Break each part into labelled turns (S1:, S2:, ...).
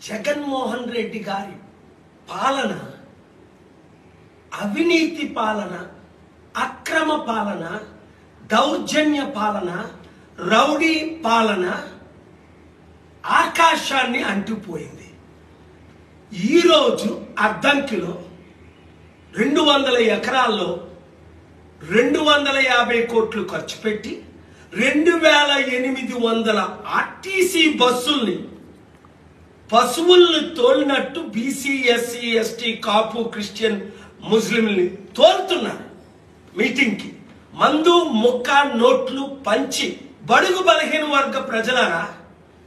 S1: జగన్మోహన్ రెడ్డి గారి పాలన అవినీతి పాలన, అక్రమ పాలన, దౌర్జన్య పాలన, రౌడీ పాలన ఆకాశాన్ని అంటిపోయింది. ఈరోజు అద్దంకిలో 200 ఎకరాల్లో 250 కోట్లు ఖర్చు పెట్టి 2800 ఆర్టీసీ బస్సుల్ని పశువుల్ని తోలినట్టు బీసీ, ఎస్సీ, ఎస్టీ, కాపు, క్రిస్టియన్, ముస్లింల్ని తోలుతున్నారు. మీటింగ్కి మందు ముక్క నోట్లు పంచి బడుగు బలహీన వర్గ ప్రజలారా,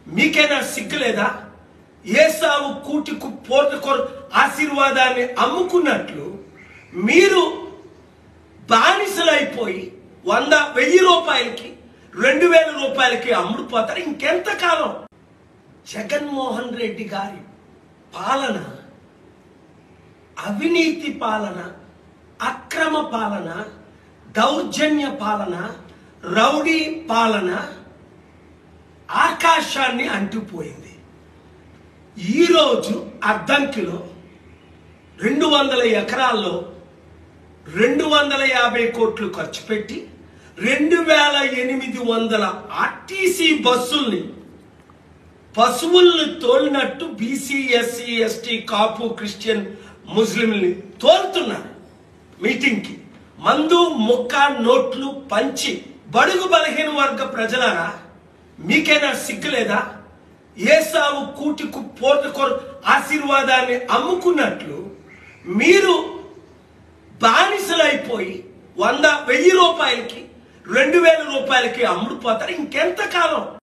S1: మీకైనా సిగ్గులేదా? ఏసావు కూటికు పోర్టుకొర ఆశీర్వాదాన్ని అమ్ముకున్నట్లు మీరు బానిసలైపోయి 100,000 రూపాయలకి 2,000 రూపాయలకి అమ్ముడుపోతారు. ఇంకెంతకాలం? జగన్మోహన్ రెడ్డి గారి పాలన అవినీతి పాలన, అక్రమ పాలన, దౌర్జన్య పాలన, రౌడీ పాలన ఆకాశాన్ని అంటిపోయింది. ఈరోజు అద్దంకిలో 200 ఎకరాల్లో 250 కోట్లు ఖర్చు పెట్టి 2800 ఆర్టీసీ బస్సుల్ని పశువుల్ని తోలినట్టు బీసీ, ఎస్సీ, ఎస్టీ, కాపు, క్రిస్టియన్, ముస్లింల్ని తోలుతున్నారు. మీటింగ్కి మందు ముక్క నోట్లు పంచి బడుగు బలహీన వర్గ ప్రజలారా, మీకైనా సిగ్గులేదా? ఏసావు కూటికు పోర్టుకొర ఆశీర్వాదాన్ని అమ్ముకున్నట్లు మీరు బానిసలైపోయి 100,000 రూపాయలకి 2,000 రూపాయలకి అమ్ముడుపోతారు. ఇంకెంతకాలం?